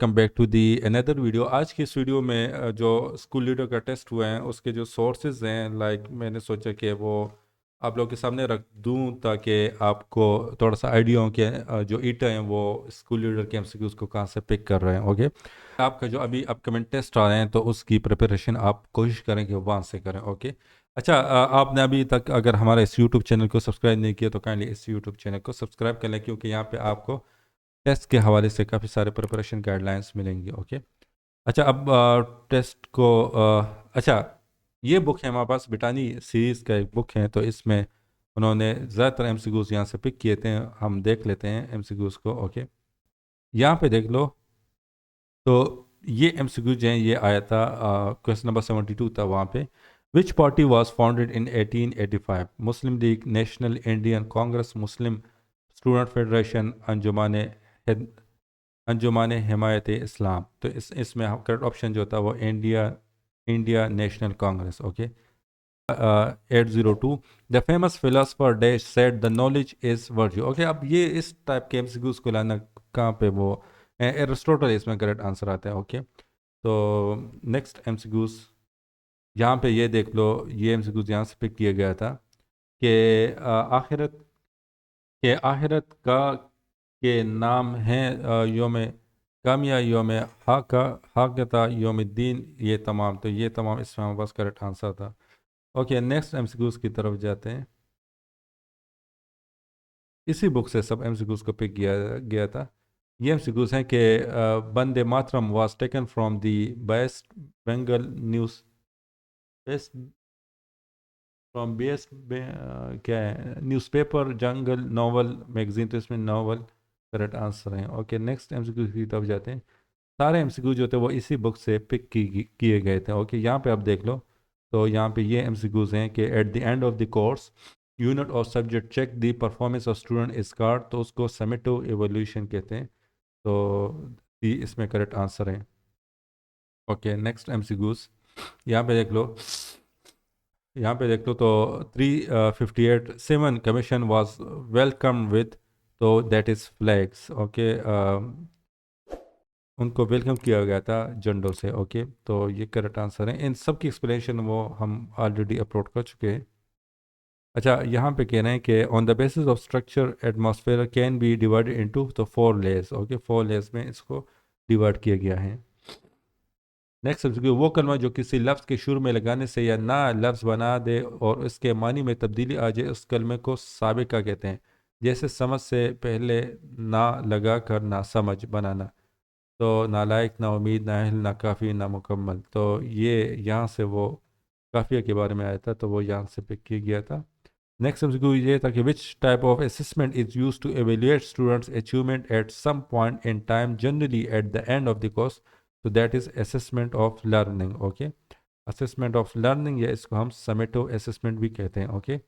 Welcome back to the اندر video. آج کی اس ویڈیو میں جو اسکول لیڈر کا ٹیسٹ ہوا ہے اس کے جو سورسز ہیں میں نے سوچا کہ وہ آپ لوگوں کے سامنے رکھ دوں تاکہ آپ کو تھوڑا سا آئیڈیا ہو کہ جو ایٹا ہیں وہ اسکول لیڈر کے MCQs کو کہاں سے پک کر رہے ہیں. اوکے, آپ کا جو ابھی اپ کمنٹ ٹیسٹ آ رہے ہیں تو اس کی پریپریشن آپ کوشش کریں کہ وہاں سے کریں. اوکے, اچھا, آپ نے ابھی تک اگر ہمارا اس یوٹیوب چینل کو سبسکرائب نہیں کیا تو کائنڈلی اس یوٹیوب چینل کو سبسکرائب کر لیں, کیونکہ یہاں پہ آپ کو ٹیسٹ کے حوالے سے کافی سارے پریپریشن گائیڈ لائنس ملیں گی. اوکے, اچھا, اب ٹیسٹ کو اچھا, یہ بک ہے ہمارے پاس, بٹانی سیریز کا ایک بک ہے, تو اس میں انہوں نے زیادہ تر MCQs یہاں سے پک کیے تھے. ہم دیکھ لیتے ہیں MCQs کو. اوکے, یہاں پہ دیکھ لو, تو یہ MCQ جو ہیں یہ آیا تھا, کویسچن نمبر 72 تھا وہاں پہ. Which party was founded in 1885؟ Muslim League, National Indian Congress, Muslim Student Federation, Anjuman Himayat Islam. تو اس میں کریکٹ آپشن جو تھا وہ India national Congress. Okay, 802 the famous philosopher dash said the knowledge is virtue. Okay, اب یہ اس ٹائپ کے MCQs کو لانا کہاں پہ, وہ ایرسٹوٹل اس میں کریکٹ آنسر آتا ہے. اوکے, تو نیکسٹ MCQs یہاں پہ یہ دیکھ لو, یہ MCQs یہاں سے پک کیا گیا تھا کہ آخرت کا کے نام ہیں یوم کامیا, یوم حاکتا, یوم الدین, یہ تمام. تو یہ تمام اس میں ہمارے پاس کریکٹ آنسر تھا. اوکے, نیکسٹ MCQs کی طرف جاتے ہیں. اسی بک سے سب MCQs کو پک کیا گیا تھا. یہ MCQs ہیں کہ Bande Mataram was taken from the best Bengal news, best from best کیا ہے, newspaper, jungle, novel, magazine. تو اس میں ناول کریکٹ آنسر ہیں. اوکے, نیکسٹ MCQ کی طرف جاتے ہیں. سارے MCQ جو تھے وہ اسی بک سے پک کیے گئے تھے. اوکے, یہاں پہ آپ دیکھ لو, تو یہاں پہ یہ MCQs ہیں کہ at the end of the course unit اور subject check the performance of student is card. تو اس کو سمیٹو ایولیوشن کہتے ہیں. تو اس میں کریکٹ آنسر ہیں. اوکے, نیکسٹ MCQs یہاں پہ دیکھ لو, تو 358 7 کمیشن واز ویلکم ود, تو دیٹ از فلیگس. اوکے, ان کو ویلکم کیا گیا تھا جھنڈوں سے. اوکے, تو یہ کریکٹ آنسر ہیں. ان سب کی ایکسپلینیشن وہ ہم آلریڈی اپلوڈ کر چکے ہیں. اچھا, یہاں پہ کہہ رہے ہیں کہ on the basis of structure atmosphere can be divided into تو 4 لیئرس. اوکے, 4 لیئرس میں اس کو ڈیوائڈ کیا گیا ہے. نیکسٹ MCQ, وہ کلمہ جو کسی لفظ کے شروع میں لگانے سے یا نہ لفظ بنا دے اور اس کے معنی میں تبدیلی آ جائے, اس کلمے کو سابقہ کہتے ہیں. جیسے سمجھ سے پہلے نہ لگا کر نہ سمجھ بنانا. تو نالائق, نا امید, نا اہل, نا کافی, نا مکمل. تو یہ یہاں سے وہ کافیہ کے بارے میں آیا تھا, تو وہ یہاں سے پک کیا گیا تھا. نیکسٹ MCQ یہ تھا کہ which type of assessment is use to evaluate students achievement at some point in time generally at the end of the course. تو that is assessment of learning. Okay, assessment of learning, یا اس کو ہم سمیٹو assessment بھی کہتے ہیں. Okay,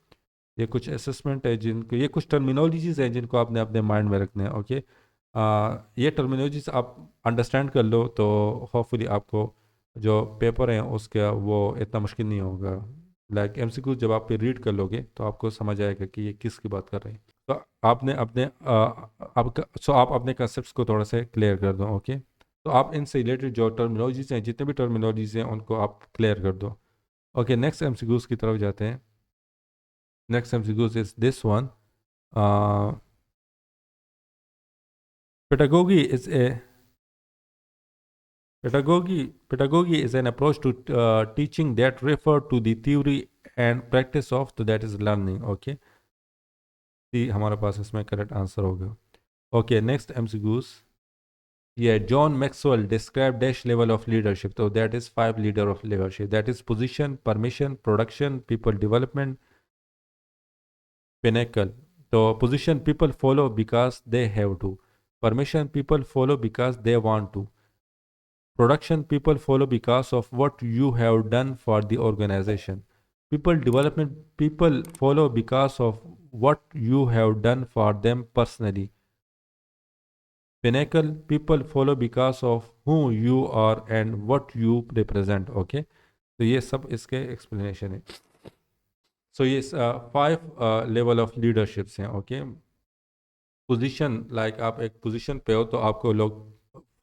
یہ کچھ اسسمنٹ ہے جن کو, یہ کچھ ٹرمینالوجیز ہیں جن کو آپ نے اپنے مائنڈ میں رکھنا ہے. اوکے, یہ ٹرمینالوجیز آپ انڈرسٹینڈ کر لو تو ہوپ فلی آپ کو جو پیپر ہیں اس کا وہ اتنا مشکل نہیں ہوگا. لائک MCQ جب آپ پہ ریڈ کر لو گے تو آپ کو سمجھ آئے گا کہ یہ کس کی بات کر رہے ہیں. تو آپ نے آپ اپنے کنسیپٹس کو تھوڑا سا کلیئر کر دو. اوکے, تو آپ ان سے ریلیٹڈ جو ٹرمینالوجیز ہیں, جتنے بھی ٹرمینالوجیز ہیں, ان کو آپ کلیئر کر دو. اوکے, نیکسٹ MCQs کی طرف جاتے ہیں. Next MCQs is this one. Pedagogy is an approach to teaching that refer to the theory and practice of, so that is learning. Okay, ہمارے پاس اس میں کریکٹ آنسر ہوگا. Okay, next MCQs. Yeah, John Maxwell described dash level of leadership. So that is 5 leader of leadership. That is position, permission, production, people development, pinnacle. So position people follow because they have to. Permission people follow because they want to. Production people follow because of what you have done for the organization. People development people follow because of what you have done for them personally. Pinnacle people follow because of who you are and what you represent. Okay, تو یہ سب اس کے explanation ہے. سو یہ 5 level of leaderships ہیں. Okay, position, like آپ ایک position پہ ہو تو آپ کو لوگ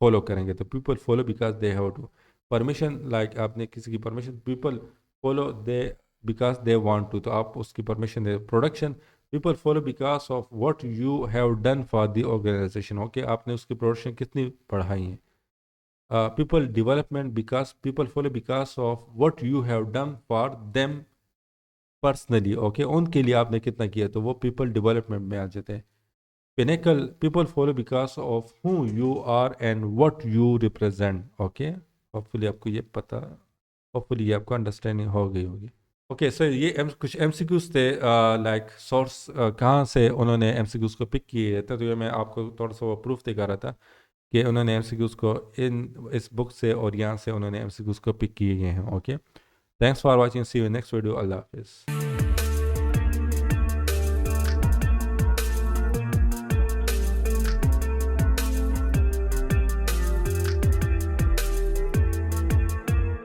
فالو کریں گے. تو people follow because they have to. Permission like آپ نے کسی کی permission, people follow they because they want to, تو آپ اس کی پرمیشن دے. Production, people follow because of what you have done for the organization, okay آپ نے اس کی پروڈکشن کتنی بڑھائی ہیں. People development, because people follow because of what you have done for them personally, okay ان کے لیے آپ نے کتنا کیا, تو وہ پیپل ڈیولپمنٹ میں آ جاتے ہیں. Pinnacle, people follow because of who you are and what you represent, okay hopefully آپ کو یہ پتہ, ہوپ فلی یہ آپ کو انڈرسٹینڈنگ ہو گئی ہوگی. اوکے سر, یہ کچھ ایم سی کیوز تھے, لائک سورس کہاں سے انہوں نے ایم سی کیوز کو پک کیے تھے, تو یہ میں آپ کو تھوڑا سا وہ پروف دکھا رہا تھا کہ انہوں نے ایم سی کیوز کو اس بک سے اور یہاں سے انہوں نے ایم سی کیوز کو پک کیے گئے ہیں. Okay, thanks for watching, see you next video, Allah حافظ.